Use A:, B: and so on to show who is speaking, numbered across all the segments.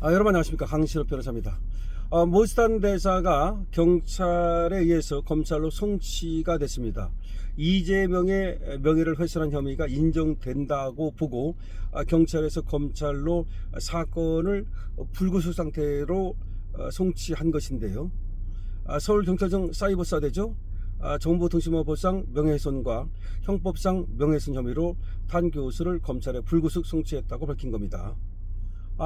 A: 여러분 안녕하십니까, 강신업 변호사입니다. 모스탄 대사가 경찰에 의해서 검찰로 송치가 됐습니다. 이재명의 명예를 훼손한 혐의가 인정된다고 보고 경찰에서 검찰로 사건을 불구속 상태로 송치한 것인데요. 서울경찰청 사이버사대죠. 정보통신망법상 명예훼손과 형법상 명예훼손 혐의로 탄 교수를 검찰에 불구속 송치했다고 밝힌 겁니다.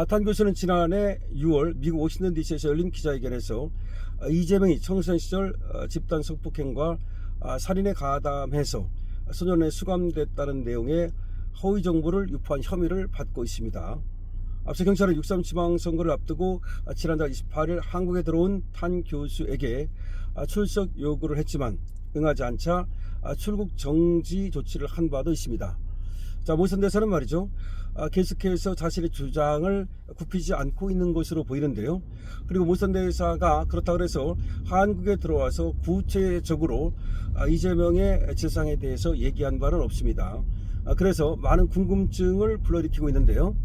A: 탄 교수는 지난해 6월 미국 워싱턴 DC에서 열린 기자회견에서 이재명이 청소년 시절 집단 성폭행과 살인에 가담해서 소년에 수감됐다는 내용의 허위 정보를 유포한 혐의를 받고 있습니다. 앞서 경찰은 6.3 지방선거를 앞두고 지난달 28일 한국에 들어온 탄 교수에게 출석 요구를 했지만 응하지 않자 출국 정지 조치를 한 바도 있습니다. 모스탄 대사는 말이죠, 계속해서 자신의 주장을 굽히지 않고 있는 것으로 보이는데요. 그리고 모스탄 대사가 그렇다고 해서 한국에 들어와서 구체적으로 이재명의 재상에 대해서 얘기한 바는 없습니다. 그래서 많은 궁금증을 불러일으키고 있는데요.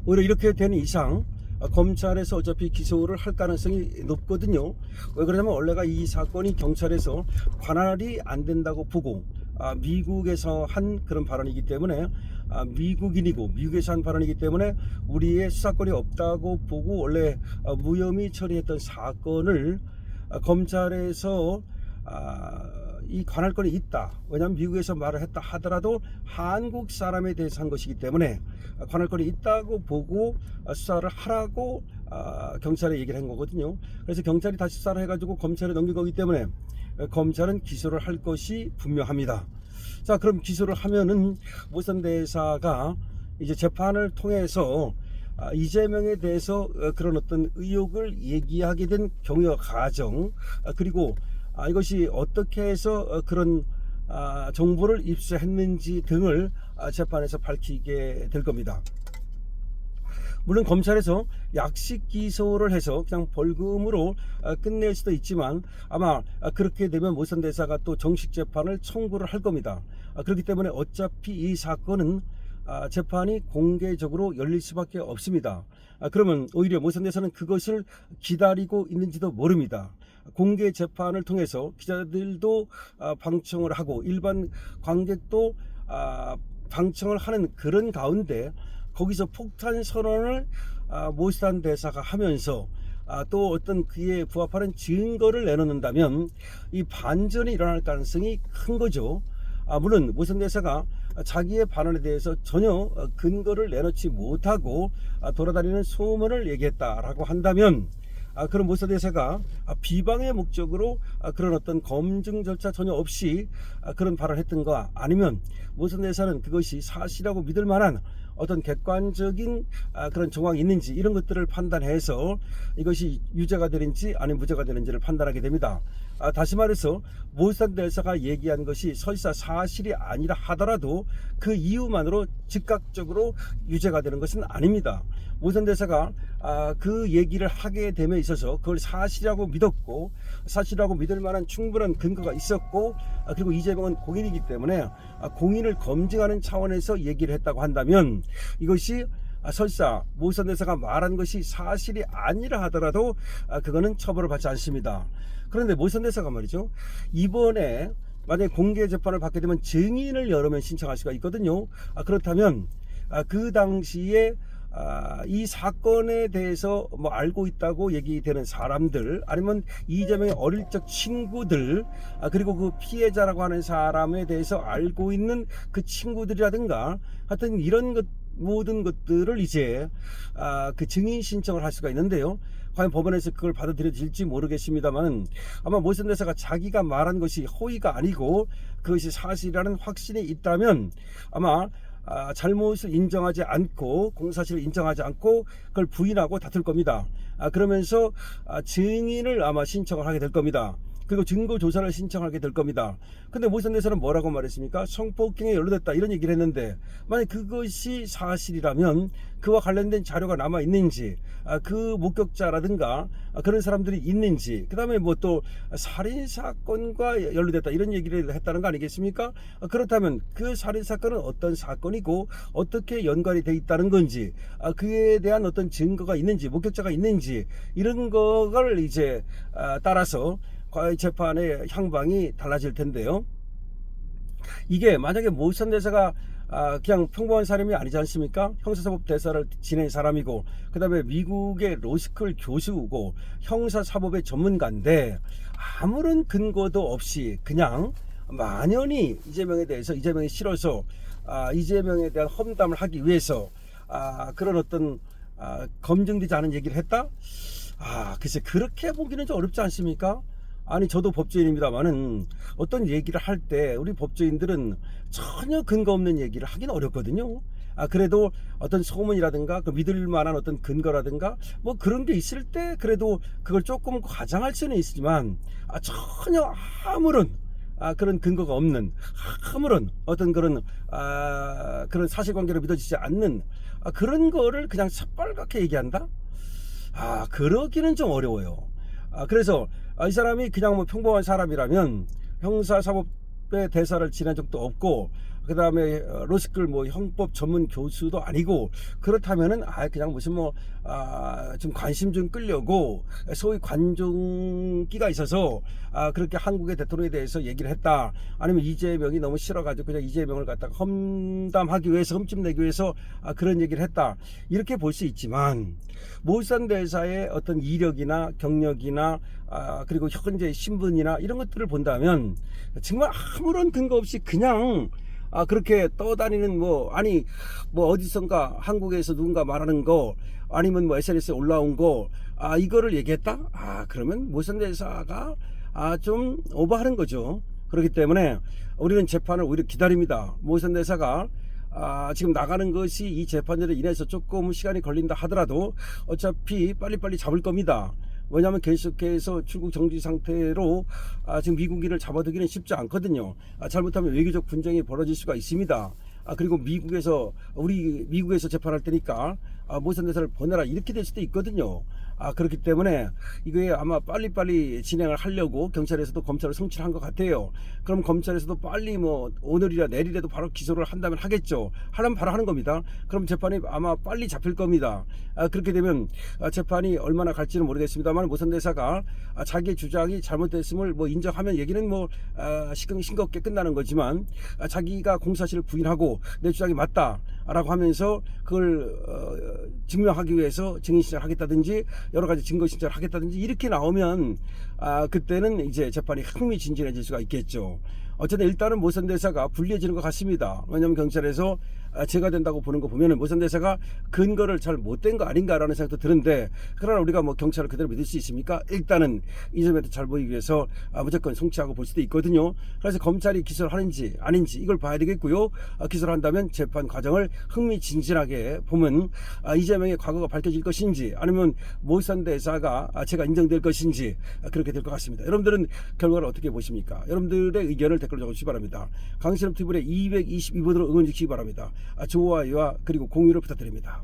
A: 오히려 이렇게 된 이상 검찰에서 어차피 기소를 할 가능성이 높거든요. 왜 그러냐면 원래가 이 사건이 경찰에서 관할이 안 된다고 보고 미국에서 한 그런 발언이기 때문에 미국인이고 미국에서 한 발언이기 때문에 우리의 수사권이 없다고 보고 원래 무혐의 처리했던 사건을 검찰에서 이 관할권이 있다. 왜냐하면 미국에서 말을 했다 하더라도 한국 사람에 대해서 한 것이기 때문에 관할권이 있다고 보고 수사를 하라고 경찰에 얘기를 한 거거든요. 그래서 경찰이 다시 수사를 해가지고 검찰에 넘긴 거기 때문에 검찰은 기소를 할 것이 분명합니다. 자, 그럼 기소를 하면은 모스탄 대사가 이제 재판을 통해서 이재명에 대해서 그런 어떤 의혹을 얘기하게 된 경위와 과정, 그리고 이것이 어떻게 해서 그런 정보를 입수했는지 등을 재판에서 밝히게 될 겁니다. 물론 검찰에서 약식 기소를 해서 그냥 벌금으로 끝낼 수도 있지만 아마 그렇게 되면 모스탄 대사가 또 정식 재판을 청구를 할 겁니다. 그렇기 때문에 어차피 이 사건은 재판이 공개적으로 열릴 수밖에 없습니다. 그러면 오히려 모스탄 대사는 그것을 기다리고 있는지도 모릅니다. 공개 재판을 통해서 기자들도 방청을 하고 일반 관객도 방청을 하는 그런 가운데 거기서 폭탄 선언을 모스탄 대사가 하면서 또 어떤 그에 부합하는 증거를 내놓는다면 이 반전이 일어날 가능성이 큰 거죠. 물론 모스탄 대사가 자기의 발언에 대해서 전혀 근거를 내놓지 못하고 돌아다니는 소문을 얘기했다라고 한다면 그런 모스탄 대사가 비방의 목적으로 그런 어떤 검증 절차 전혀 없이 그런 발언을 했던가, 아니면 모스탄 대사는 그것이 사실이라고 믿을 만한 어떤 객관적인 그런 정황이 있는지 이런 것들을 판단해서 이것이 유죄가 되는지 아니면 무죄가 되는지를 판단하게 됩니다. 다시 말해서 모스탄 대사가 얘기한 것이 설사 사실이 아니라 하더라도 그 이유만으로 즉각적으로 유죄가 되는 것은 아닙니다. 모스탄 대사가 그 얘기를 하게 됨에 있어서 그걸 사실이라고 믿었고 사실이라고 믿을 만한 충분한 근거가 있었고, 그리고 이재명은 공인이기 때문에 공인을 검증하는 차원에서 얘기를 했다고 한다면 이것이 설사 모스탄 대사가 말한 것이 사실이 아니라 하더라도 그거는 처벌을 받지 않습니다. 그런데 모스탄 대사가 말이죠, 이번에 만약에 공개 재판을 받게 되면 증인을 여러 명 신청할 수가 있거든요. 그렇다면 그 당시에 이 사건에 대해서 뭐 알고 있다고 얘기되는 사람들, 아니면 이재명의 어릴 적 친구들, 그리고 그 피해자라고 하는 사람에 대해서 알고 있는 그 친구들이라든가 하여튼 이런 것 모든 것들을 이제 그 증인 신청을 할 수가 있는데요. 과연 법원에서 그걸 받아들여질지 모르겠습니다만 아마 모스탄 대사가 자기가 말한 것이 허위가 아니고 그것이 사실이라는 확신이 있다면 아마 잘못을 인정하지 않고 공사실을 인정하지 않고 그걸 부인하고 다툴 겁니다. 그러면서 증인을 아마 신청을 하게 될 겁니다. 그리고 증거 조사를 신청하게 될 겁니다. 근데 모의사인 대사는 뭐라고 말했습니까? 성폭행에 연루됐다 이런 얘기를 했는데, 만약 그것이 사실이라면 그와 관련된 자료가 남아 있는지, 그 목격자라든가 그런 사람들이 있는지, 그 다음에 뭐 또 살인 사건과 연루됐다 이런 얘기를 했다는 거 아니겠습니까? 그렇다면 그 살인 사건은 어떤 사건이고 어떻게 연관이 돼 있다는 건지, 그에 대한 어떤 증거가 있는지, 목격자가 있는지, 이런 거를 이제 따라서 재판의 향방이 달라질 텐데요. 이게 만약에 모의선 대사가 그냥 평범한 사람이 아니지 않습니까? 형사사법 대사를 지낸 사람이고, 그 다음에 미국의 로스쿨 교수고 형사사법의 전문가인데, 아무런 근거도 없이 그냥 만연히 이재명에 대해서, 이재명이 싫어서 이재명에 대한 험담을 하기 위해서 그런 어떤 검증되지 않은 얘기를 했다? 글쎄, 그렇게 보기는 좀 어렵지 않습니까? 아니, 저도 법조인입니다만은 어떤 얘기를 할 때 우리 법조인들은 전혀 근거 없는 얘기를 하기는 어렵거든요. 그래도 어떤 소문이라든가 그 믿을 만한 어떤 근거라든가 뭐 그런 게 있을 때 그래도 그걸 조금 과장할 수는 있지만, 전혀 아무런 그런 근거가 없는, 아무런 어떤 그런 그런 사실관계로 믿어지지 않는 그런 거를 그냥 새빨갛게 얘기한다? 그러기는 좀 어려워요. 그래서 이 사람이 그냥 뭐 평범한 사람이라면 형사사법의 대사를 지낸 적도 없고, 그 다음에 로스쿨 뭐 형법 전문 교수도 아니고, 그렇다면은 그냥 무슨 뭐 좀 관심 좀 끌려고 소위 관종기가 있어서 그렇게 한국의 대통령에 대해서 얘기를 했다, 아니면 이재명이 너무 싫어가지고 그냥 이재명을 갖다가 험담하기 위해서, 흠집내기 위해서 그런 얘기를 했다, 이렇게 볼 수 있지만, 모의선 대사의 어떤 이력이나 경력이나 그리고 현재 신분이나 이런 것들을 본다면 정말 아무런 근거 없이 그냥 그렇게 떠다니는 뭐 어디선가 한국에서 누군가 말하는 거, 아니면 뭐 SNS에 올라온 거, 이거를 얘기했다? 그러면 모의선 대사가 좀 오버하는 거죠. 그렇기 때문에 우리는 재판을 오히려 기다립니다. 모의선 대사가 지금 나가는 것이 이 재판으로 인해서 조금 시간이 걸린다 하더라도 어차피 빨리빨리 잡을 겁니다. 왜냐하면 계속해서 출국 정지 상태로 지금 미국인을 잡아두기는 쉽지 않거든요. 잘못하면 외교적 분쟁이 벌어질 수가 있습니다. 그리고 우리 미국에서 재판할 때니까 모의선 대사를 보내라 이렇게 될 수도 있거든요. 그렇기 때문에 이게 아마 빨리빨리 진행을 하려고 경찰에서도 검찰을 성취한 것 같아요. 그럼 검찰에서도 빨리 뭐 오늘이라 내일이라도 바로 기소를 한다면 하겠죠. 하려면 바로 하는 겁니다. 그럼 재판이 아마 빨리 잡힐 겁니다. 그렇게 되면 재판이 얼마나 갈지는 모르겠습니다만, 모의선 대사가 자기의 주장이 잘못됐음을 뭐 인정하면 얘기는 뭐 싱겁게 끝나는 거지만, 자기가 공사실을 부인하고 내 주장이 맞다라고 하면서 그걸 증명하기 위해서 증인 신청을 하겠다든지 여러 가지 증거 신청을 하겠다든지 이렇게 나오면 그때는 이제 재판이 흥미진진해질 수가 있겠죠. 어쨌든 일단은 모의선 대사가 불리해지는 것 같습니다. 왜냐하면 경찰에서 죄가 된다고 보는 거 보면은 모의선 대사가 근거를 잘 못된 거 아닌가라는 생각도 드는데, 그러나 우리가 뭐 경찰을 그대로 믿을 수 있습니까? 일단은 이 점에도 잘 보이기 위해서 무조건 송치하고 볼 수도 있거든요. 그래서 검찰이 기소를 하는지 아닌지 이걸 봐야 되겠고요. 기소를 한다면 재판 과정을 흥미진진하게 보면 이재명의 과거가 밝혀질 것인지, 아니면 모의선 대사가 죄가 인정될 것인지 그렇게 될 것 같습니다. 여러분들은 결과를 어떻게 보십니까? 여러분들의 의견을 댓글로 적어주시기 바랍니다. 강신업 TV의 222번으로 응원 주시기 바랍니다. 좋아요와 그리고 공유를 부탁드립니다.